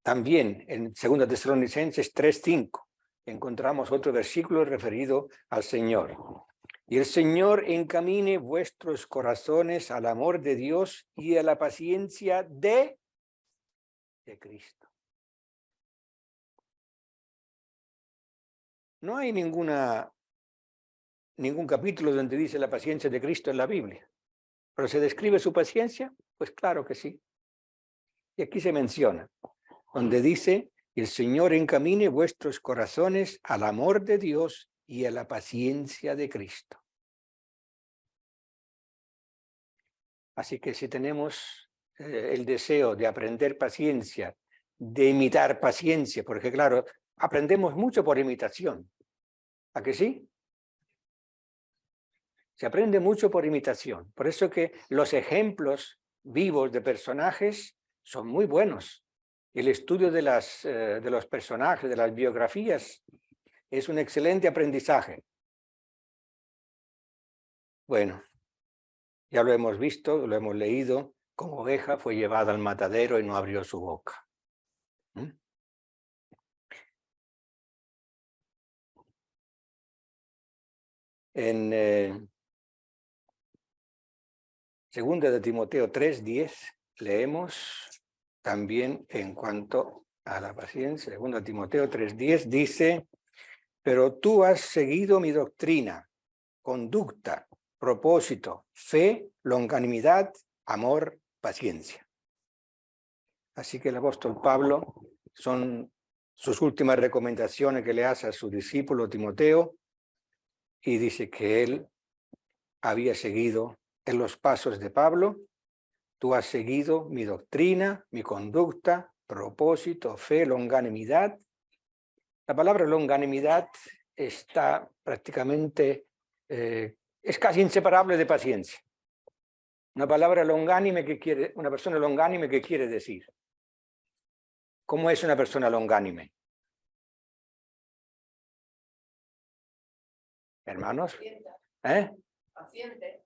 También en 2 Tesalonicenses 3:5 encontramos otro versículo referido al Señor. Y el Señor encamine vuestros corazones al amor de Dios y a la paciencia de Cristo. No hay ningún capítulo donde dice la paciencia de Cristo en la Biblia. ¿Pero se describe su paciencia? Pues claro que sí. Y aquí se menciona, donde dice: el Señor encamine vuestros corazones al amor de Dios y a la paciencia de Cristo. Así que si tenemos el deseo de aprender paciencia, de imitar paciencia, porque claro, aprendemos mucho por imitación. ¿A que sí? Se aprende mucho por imitación. Por eso que los ejemplos vivos de personajes son muy buenos. El estudio de los personajes, de las biografías, es un excelente aprendizaje. Bueno, ya lo hemos visto, lo hemos leído. Como oveja fue llevada al matadero y no abrió su boca. En 2 de Timoteo 3:10 leemos también en cuanto a la paciencia. 2 de Timoteo 3:10 dice: pero tú has seguido mi doctrina, conducta, propósito, fe, longanimidad, amor, paciencia. Así que el apóstol Pablo, son sus últimas recomendaciones que le hace a su discípulo Timoteo, y dice que él había seguido en los pasos de Pablo. Tú has seguido mi doctrina, mi conducta, propósito, fe, longanimidad. La palabra longanimidad está prácticamente, es casi inseparable de paciencia. Una palabra longánime una persona longánime, ¿qué quiere decir? ¿Cómo es una persona longánime? Hermanos, Paciente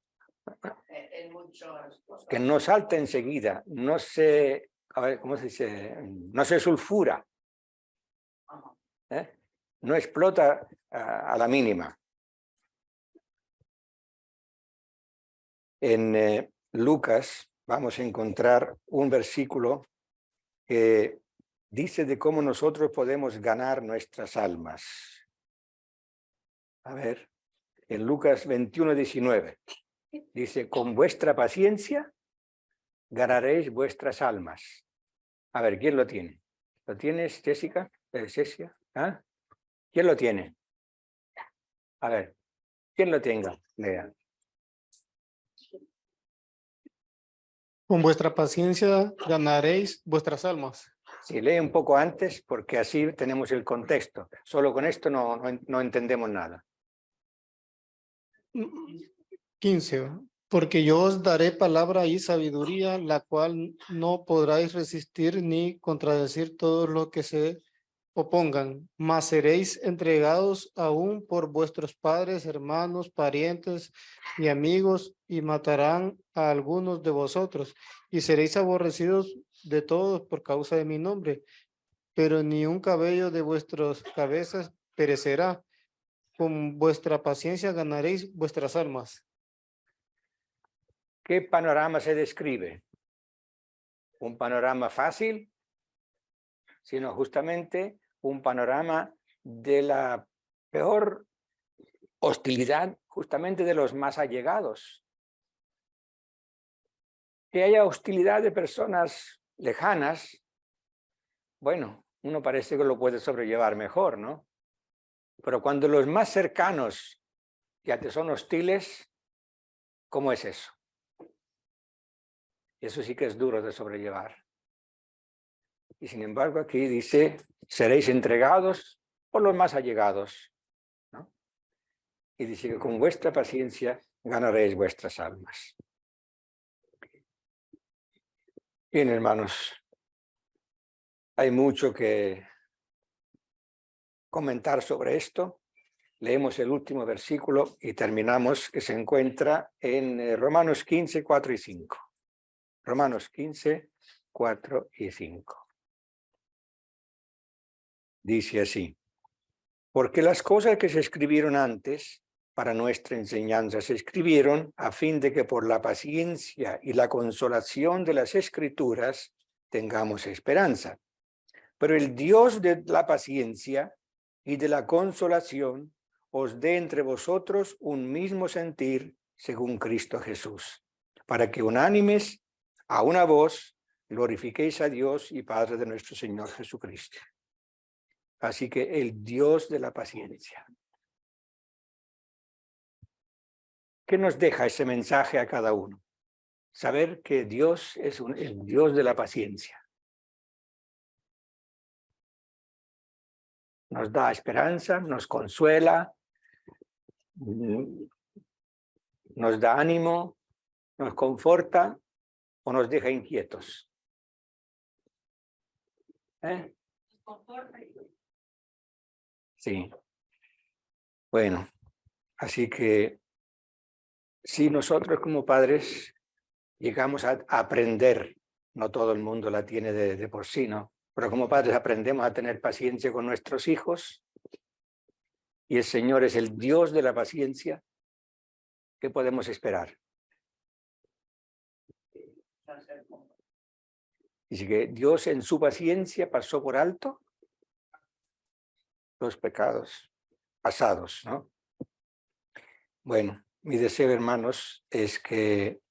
en muchas cosas. que no salta enseguida, no se, a ver, ¿cómo se dice? No se sulfura, no explota a la mínima. En Lucas vamos a encontrar un versículo que dice de cómo nosotros podemos ganar nuestras almas. A ver, en Lucas 21:19 dice: con vuestra paciencia ganaréis vuestras almas. A ver, ¿quién lo tiene? ¿Lo tienes, Jessica? ¿Cecia? ¿Ah? ¿Quién lo tiene? A ver, ¿quién lo tenga? Lea. Con vuestra paciencia ganaréis vuestras almas. Sí, lee un poco antes porque así tenemos el contexto. Solo con esto no entendemos nada. 15. Porque yo os daré palabra y sabiduría, la cual no podráis resistir ni contradecir todo lo que se opongan, mas seréis entregados aún por vuestros padres, hermanos, parientes y amigos, y matarán a algunos de vosotros, y seréis aborrecidos de todos por causa de mi nombre, pero ni un cabello de vuestras cabezas perecerá. Con vuestra paciencia ganaréis vuestras almas. ¿Qué panorama se describe? ¿Un panorama fácil? Sino justamente un panorama de la peor hostilidad, justamente de los más allegados. Que haya hostilidad de personas lejanas, bueno, uno parece que lo puede sobrellevar mejor, ¿no? Pero cuando los más cercanos ya te son hostiles, ¿cómo es eso? Eso sí que es duro de sobrellevar. Y sin embargo aquí dice: seréis entregados por los más allegados, ¿no? Y dice que con vuestra paciencia ganaréis vuestras almas. Bien, hermanos, hay mucho que comentar sobre esto. Leemos el último versículo y terminamos, que se encuentra en Romanos 15, 4 y 5. Romanos 15, 4 y 5. Dice así: porque las cosas que se escribieron antes para nuestra enseñanza se escribieron a fin de que por la paciencia y la consolación de las Escrituras tengamos esperanza. Pero el Dios de la paciencia y de la consolación os dé entre vosotros un mismo sentir según Cristo Jesús, para que unánimes a una voz glorifiquéis a Dios y Padre de nuestro Señor Jesucristo. Así que el Dios de la paciencia. ¿Qué nos deja ese mensaje a cada uno? saber que Dios es el Dios de la paciencia. Nos da esperanza, nos consuela, nos da ánimo, nos conforta o nos deja inquietos. ¿Eh? Sí. Bueno, así que si nosotros como padres llegamos a aprender, no todo el mundo la tiene de por sí, ¿no? Pero como padres aprendemos a tener paciencia con nuestros hijos y el Señor es el Dios de la paciencia, ¿qué podemos esperar? Dice que Dios en su paciencia pasó por alto los pecados pasados, ¿no? Bueno, mi deseo, hermanos, es que,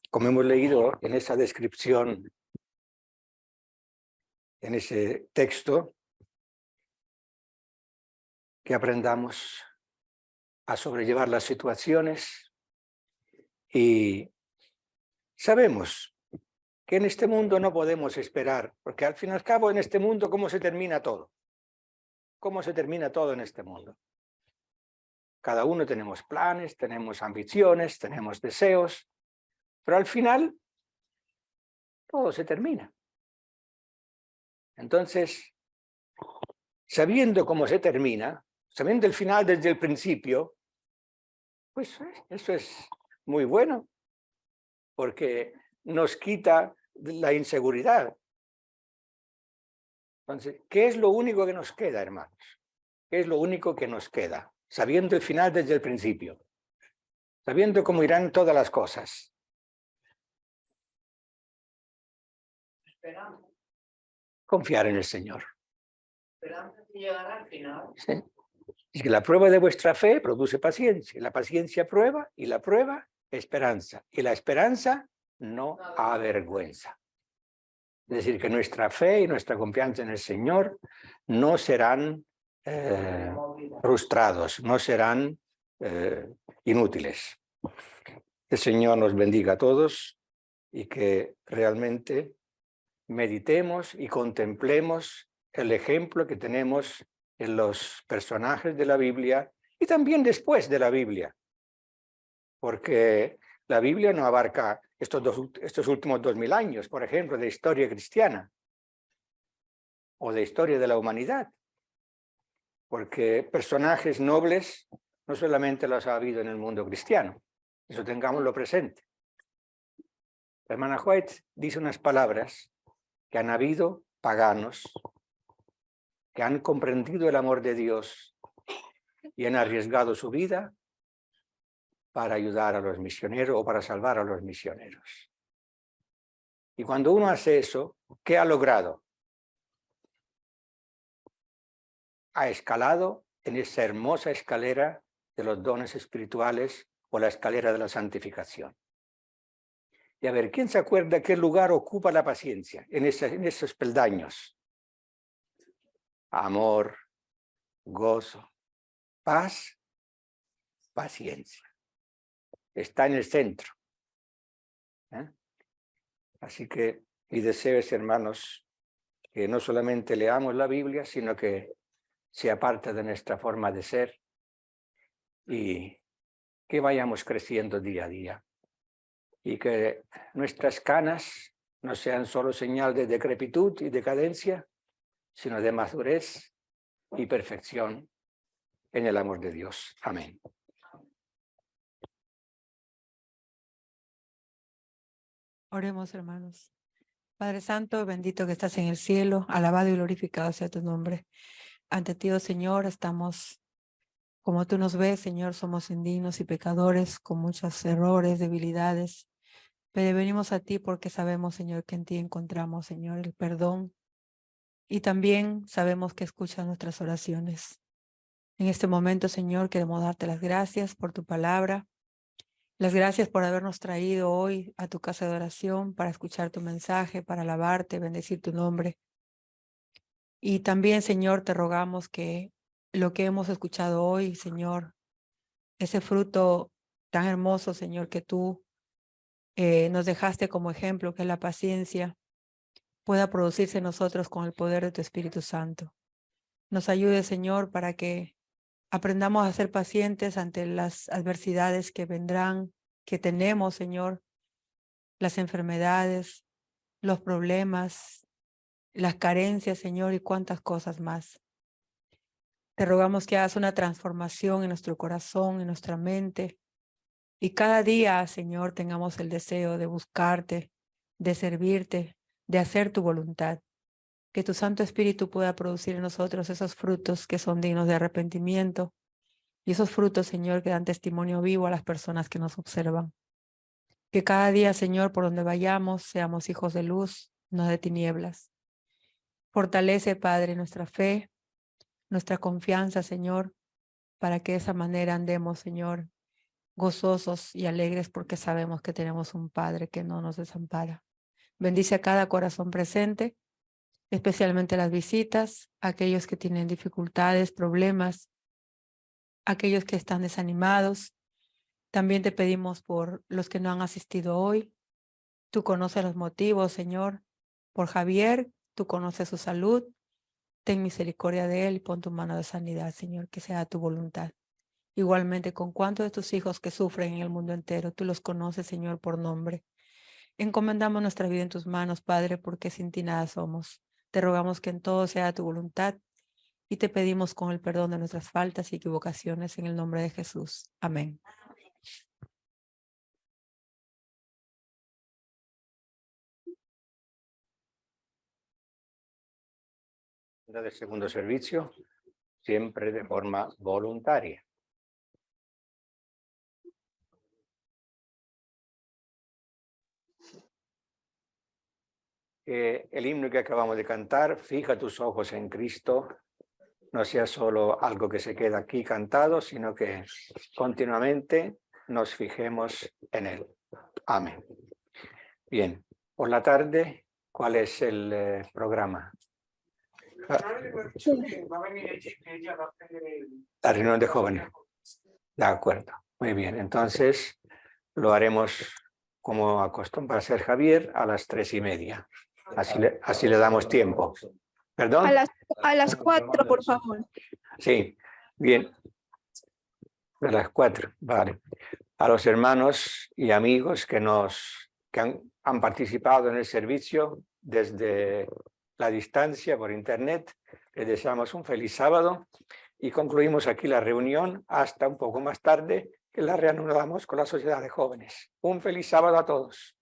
como hemos leído en esa descripción, en ese texto, que aprendamos a sobrellevar las situaciones y sabemos que en este mundo no podemos esperar, porque al fin y al cabo en este mundo, ¿cómo se termina todo? ¿Cómo se termina todo en este mundo? Cada uno tenemos planes, tenemos ambiciones, tenemos deseos, pero al final todo se termina. Entonces, sabiendo cómo se termina, sabiendo el final desde el principio, pues eso es muy bueno, porque nos quita la inseguridad. Entonces, ¿qué es lo único que nos queda, hermanos? ¿Qué es lo único que nos queda? Sabiendo el final desde el principio, sabiendo cómo irán todas las cosas. Esperamos. Confiar en el Señor. Esperamos que llegará al final. ¿Sí? Y que la prueba de vuestra fe produce paciencia, la paciencia prueba, y la prueba esperanza, y la esperanza no avergüenza. Es decir, que nuestra fe y nuestra confianza en el Señor no serán frustrados, no serán inútiles. El Señor nos bendiga a todos y que realmente meditemos y contemplemos el ejemplo que tenemos en los personajes de la Biblia y también después de la Biblia, porque la Biblia no abarca estos últimos 2000 años, por ejemplo, de historia cristiana o de historia de la humanidad, porque personajes nobles no solamente los ha habido en el mundo cristiano, eso tengámoslo presente. La hermana White dice unas palabras que han habido paganos que han comprendido el amor de Dios y han arriesgado su vida para ayudar a los misioneros o para salvar a los misioneros. Y cuando uno hace eso, ¿qué ha logrado? Ha escalado en esa hermosa escalera de los dones espirituales o la escalera de la santificación. Y a ver, ¿quién se acuerda qué lugar ocupa la paciencia en esos peldaños? Amor, gozo, paz, paciencia. Está en el centro. Así que mi deseo es, hermanos, que no solamente leamos la Biblia, sino que sea parte de nuestra forma de ser y que vayamos creciendo día a día. Y que nuestras canas no sean solo señal de decrepitud y decadencia, sino de madurez y perfección en el amor de Dios. Amén. Oremos, hermanos. Padre Santo, bendito que estás en el cielo, alabado y glorificado sea tu nombre. Ante ti, oh Señor, estamos como tú nos ves, Señor, somos indignos y pecadores, con muchos errores, debilidades, pero venimos a ti porque sabemos, Señor, que en ti encontramos, Señor, el perdón y también sabemos que escuchas nuestras oraciones. En este momento, Señor, queremos darte las gracias por tu palabra, las gracias por habernos traído hoy a tu casa de oración para escuchar tu mensaje, para alabarte, bendecir tu nombre. Y también, Señor, te rogamos que lo que hemos escuchado hoy, Señor, ese fruto tan hermoso, Señor, que tú nos dejaste como ejemplo que la paciencia pueda producirse en nosotros con el poder de tu Espíritu Santo. Nos ayude, Señor, para que aprendamos a ser pacientes ante las adversidades que vendrán, que tenemos, Señor, las enfermedades, los problemas, las carencias, Señor, y cuántas cosas más. Te rogamos que hagas una transformación en nuestro corazón, en nuestra mente, y cada día, Señor, tengamos el deseo de buscarte, de servirte, de hacer tu voluntad. Que tu Santo Espíritu pueda producir en nosotros esos frutos que son dignos de arrepentimiento y esos frutos, Señor, que dan testimonio vivo a las personas que nos observan. Que cada día, Señor, por donde vayamos, seamos hijos de luz, no de tinieblas. Fortalece, Padre, nuestra fe, nuestra confianza, Señor, para que de esa manera andemos, Señor, gozosos y alegres porque sabemos que tenemos un Padre que no nos desampara. Bendice a cada corazón presente, especialmente las visitas, aquellos que tienen dificultades, problemas, aquellos que están desanimados. También te pedimos por los que no han asistido hoy. Tú conoces los motivos, Señor. Por Javier, tú conoces su salud. Ten misericordia de él y pon tu mano de sanidad, Señor, que sea tu voluntad. Igualmente, con cuántos de tus hijos que sufren en el mundo entero, tú los conoces, Señor, por nombre. Encomendamos nuestra vida en tus manos, Padre, porque sin ti nada somos. Te rogamos que en todo sea tu voluntad y te pedimos con el perdón de nuestras faltas y equivocaciones en el nombre de Jesús. Amén. Del segundo servicio, siempre de forma voluntaria. El himno que acabamos de cantar, Fija tus ojos en Cristo, no sea solo algo que se queda aquí cantado, sino que continuamente nos fijemos en él. Amén. Bien, por la tarde, ¿cuál es el programa? La reunión de jóvenes. De acuerdo, muy bien. Entonces lo haremos como acostumbra ser Javier a las 3:30. Así le damos tiempo. ¿Perdón? A las 4, por favor. Sí, bien. A las 4, vale. A los hermanos y amigos que han participado en el servicio desde la distancia por internet, les deseamos un feliz sábado y concluimos aquí la reunión hasta un poco más tarde, que la reanudamos con la Sociedad de Jóvenes. Un feliz sábado a todos.